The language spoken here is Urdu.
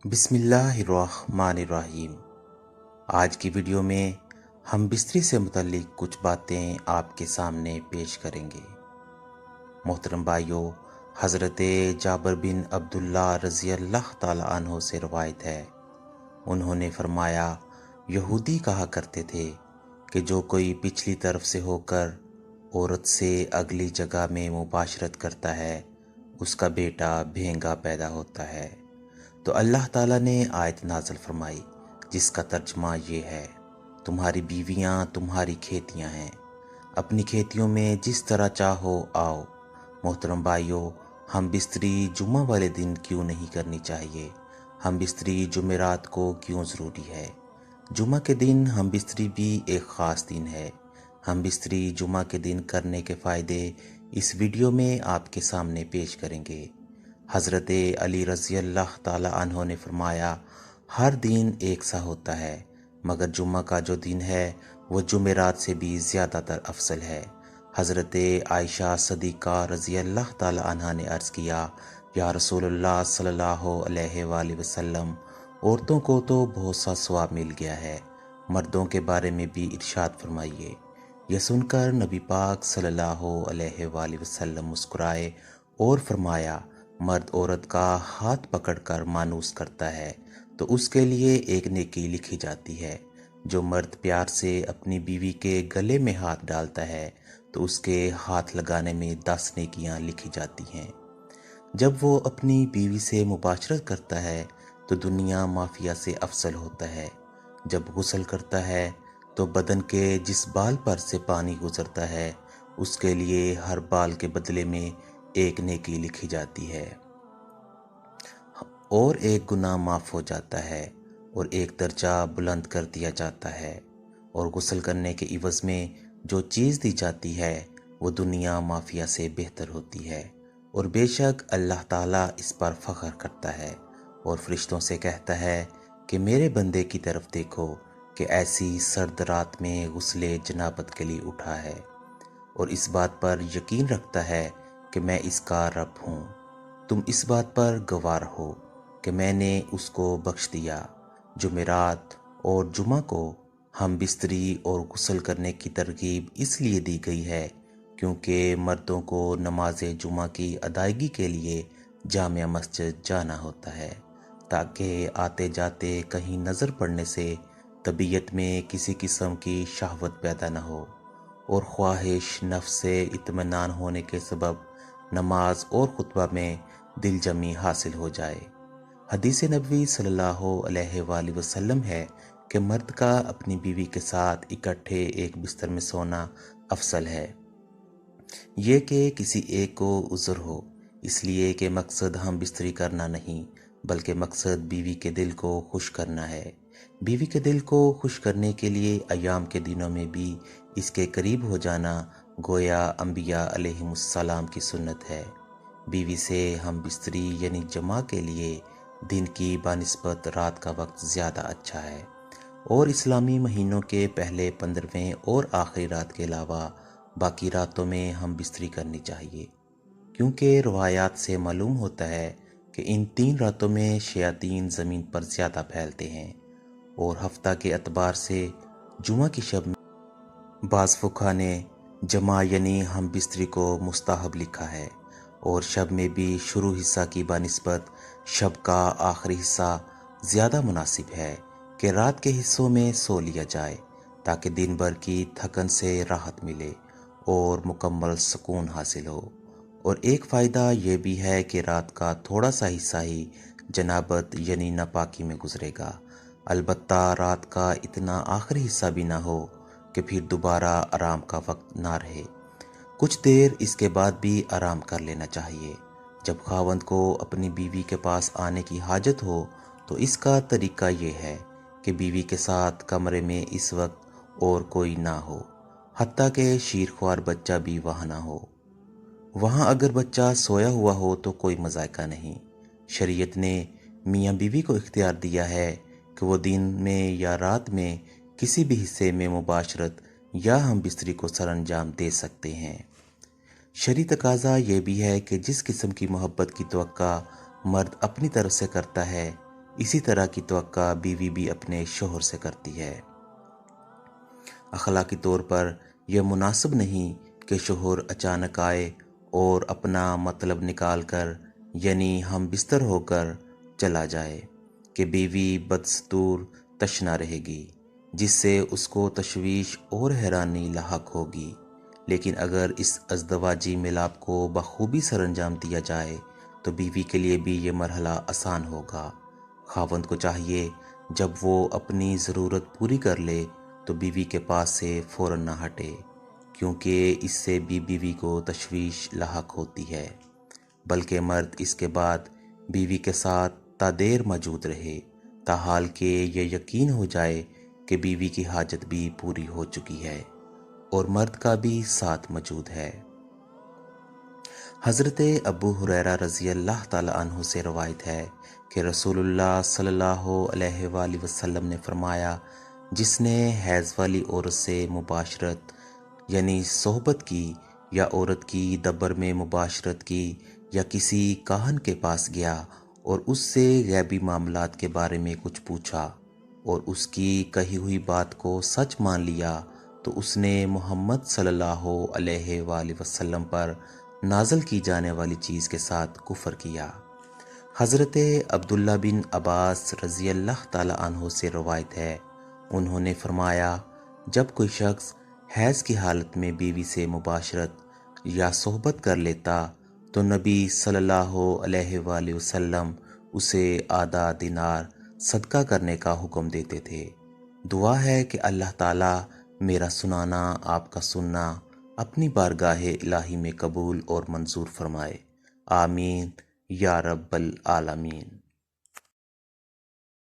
بسم اللہ الرحمن الرحیم۔ آج کی ویڈیو میں ہم بستری سے متعلق کچھ باتیں آپ کے سامنے پیش کریں گے۔ محترم بھائیو، حضرت جابر بن عبداللہ رضی اللہ تعالی عنہ سے روایت ہے، انہوں نے فرمایا، یہودی کہا کرتے تھے کہ جو کوئی پچھلی طرف سے ہو کر عورت سے اگلی جگہ میں مباشرت کرتا ہے اس کا بیٹا بھینگا پیدا ہوتا ہے۔ تو اللہ تعالیٰ نے آیت نازل فرمائی جس کا ترجمہ یہ ہے، تمہاری بیویاں تمہاری کھیتیاں ہیں، اپنی کھیتیوں میں جس طرح چاہو آؤ۔ محترم بھائیو، ہم بستری جمعہ والے دن کیوں نہیں کرنی چاہیے؟ ہم بستری جمعرات کو کیوں ضروری ہے؟ جمعہ کے دن ہم بستری بھی ایک خاص دن ہے۔ ہم بستری جمعہ کے دن کرنے کے فائدے اس ویڈیو میں آپ کے سامنے پیش کریں گے۔ حضرت علی رضی اللہ تعالی عنہ نے فرمایا، ہر دن ایک سا ہوتا ہے مگر جمعہ کا جو دن ہے وہ جمعرات سے بھی زیادہ تر افضل ہے۔ حضرت عائشہ صدیقہ رضی اللہ تعالی عنہ نے عرض کیا، یا رسول اللہ صلی اللہ علیہ وآلہ وسلم، عورتوں کو تو بہت سا ثواب مل گیا ہے، مردوں کے بارے میں بھی ارشاد فرمائیے۔ یہ سن کر نبی پاک صلی اللہ علیہ وآلہ وسلم مسکرائے اور فرمایا، مرد عورت کا ہاتھ پکڑ کر مانوس کرتا ہے تو اس کے لیے ایک نیکی لکھی جاتی ہے۔ جو مرد پیار سے اپنی بیوی کے گلے میں ہاتھ ڈالتا ہے تو اس کے ہاتھ لگانے میں 10 نیکیاں لکھی جاتی ہیں۔ جب وہ اپنی بیوی سے مباشرت کرتا ہے تو دنیا مافیا سے افضل ہوتا ہے۔ جب غسل کرتا ہے تو بدن کے جس بال پر سے پانی گزرتا ہے اس کے لیے ہر بال کے بدلے میں ایک نیکی لکھی جاتی ہے اور ایک گناہ معاف ہو جاتا ہے اور ایک درجہ بلند کر دیا جاتا ہے، اور غسل کرنے کے عوض میں جو چیز دی جاتی ہے وہ دنیا مافیا سے بہتر ہوتی ہے، اور بے شک اللہ تعالیٰ اس پر فخر کرتا ہے اور فرشتوں سے کہتا ہے کہ میرے بندے کی طرف دیکھو کہ ایسی سرد رات میں غسل جنابت کے لیے اٹھا ہے، اور اس بات پر یقین رکھتا ہے کہ میں اس کا رب ہوں۔ تم اس بات پر گواہ ہو کہ میں نے اس کو بخش دیا۔ جمعرات اور جمعہ کو ہم بستری اور غسل کرنے کی ترغیب اس لیے دی گئی ہے کیونکہ مردوں کو نماز جمعہ کی ادائیگی کے لیے جامع مسجد جانا ہوتا ہے تاکہ آتے جاتے کہیں نظر پڑنے سے طبیعت میں کسی قسم کی شہوت پیدا نہ ہو، اور خواہش نفس سے اطمینان ہونے کے سبب نماز اور خطبہ میں دل جمی حاصل ہو جائے۔ حدیث نبوی صلی اللہ علیہ وآلہ وسلم ہے کہ مرد کا اپنی بیوی کے ساتھ اکٹھے ایک بستر میں سونا افضل ہے، یہ کہ کسی ایک کو عذر ہو، اس لیے کہ مقصد ہم بستری کرنا نہیں بلکہ مقصد بیوی کے دل کو خوش کرنا ہے۔ بیوی کے دل کو خوش کرنے کے لیے ایام کے دنوں میں بھی اس کے قریب ہو جانا گویا انبیاء علیہم السلام کی سنت ہے۔ بیوی سے ہم بستری یعنی جماع کے لیے دن کی بنسبت رات کا وقت زیادہ اچھا ہے، اور اسلامی مہینوں کے پہلے 15ویں اور آخری رات کے علاوہ باقی راتوں میں ہم بستری کرنی چاہیے، کیونکہ روایات سے معلوم ہوتا ہے کہ ان 3 راتوں میں شیاطین زمین پر زیادہ پھیلتے ہیں، اور ہفتہ کے اعتبار سے جمعہ کی شب میں بعض فقہا نے جمعہ یعنی ہم بستری کو مستحب لکھا ہے، اور شب میں بھی شروع حصہ کی بنسبت شب کا آخری حصہ زیادہ مناسب ہے کہ رات کے حصوں میں سو لیا جائے تاکہ دن بھر کی تھکن سے راحت ملے اور مکمل سکون حاصل ہو۔ اور ایک فائدہ یہ بھی ہے کہ رات کا تھوڑا سا حصہ ہی جنابت یعنی ناپاکی میں گزرے گا، البتہ رات کا اتنا آخری حصہ بھی نہ ہو کہ پھر دوبارہ آرام کا وقت نہ رہے۔ کچھ دیر اس کے بعد بھی آرام کر لینا چاہیے۔ جب خاوند کو اپنی بیوی کے پاس آنے کی حاجت ہو تو اس کا طریقہ یہ ہے کہ بیوی کے ساتھ کمرے میں اس وقت اور کوئی نہ ہو، حتیٰ کہ شیرخوار بچہ بھی وہاں نہ ہو۔ وہاں اگر بچہ سویا ہوا ہو تو کوئی مذائقہ نہیں۔ شریعت نے میاں بیوی کو اختیار دیا ہے کہ وہ دن میں یا رات میں کسی بھی حصے میں مباشرت یا ہم بستری کو سر انجام دے سکتے ہیں۔ شرعی تقاضا یہ بھی ہے کہ جس قسم کی محبت کی توقع مرد اپنی طرف سے کرتا ہے اسی طرح کی توقع بیوی بھی اپنے شوہر سے کرتی ہے۔ اخلاقی طور پر یہ مناسب نہیں کہ شوہر اچانک آئے اور اپنا مطلب نکال کر یعنی ہم بستر ہو کر چلا جائے کہ بیوی بدستور تشنا رہے گی، جس سے اس کو تشویش اور حیرانی لاحق ہوگی۔ لیکن اگر اس ازدواجی ملاپ کو بخوبی سر انجام دیا جائے تو بیوی کے لیے بھی یہ مرحلہ آسان ہوگا۔ خاوند کو چاہیے جب وہ اپنی ضرورت پوری کر لے تو بیوی کے پاس سے فوراً نہ ہٹے، کیونکہ اس سے بھی بیوی کو تشویش لاحق ہوتی ہے، بلکہ مرد اس کے بعد بیوی کے ساتھ تا دیر موجود رہے، تاحال کہ یہ یقین ہو جائے کہ بیوی کی حاجت بھی پوری ہو چکی ہے اور مرد کا بھی ساتھ موجود ہے۔ حضرت ابو ہریرہ رضی اللہ تعالیٰ عنہ سے روایت ہے کہ رسول اللہ صلی اللہ علیہ وآلہ وسلم نے فرمایا، جس نے حیض والی عورت سے مباشرت یعنی صحبت کی، یا عورت کی دبر میں مباشرت کی، یا کسی کاہن کے پاس گیا اور اس سے غیبی معاملات کے بارے میں کچھ پوچھا اور اس کی کہی ہوئی بات کو سچ مان لیا، تو اس نے محمد صلی اللہ علیہ وآلہ وسلم پر نازل کی جانے والی چیز کے ساتھ کفر کیا۔ حضرت عبداللہ بن عباس رضی اللہ تعالیٰ عنہ سے روایت ہے، انہوں نے فرمایا، جب کوئی شخص حیض کی حالت میں بیوی سے مباشرت یا صحبت کر لیتا تو نبی صلی اللہ علیہ وآلہ وسلم اسے آدھا دینار صدقہ کرنے کا حکم دیتے تھے۔ دعا ہے کہ اللہ تعالیٰ میرا سنانا، آپ کا سننا اپنی بارگاہ الہی میں قبول اور منظور فرمائے، آمین یا رب العالمین۔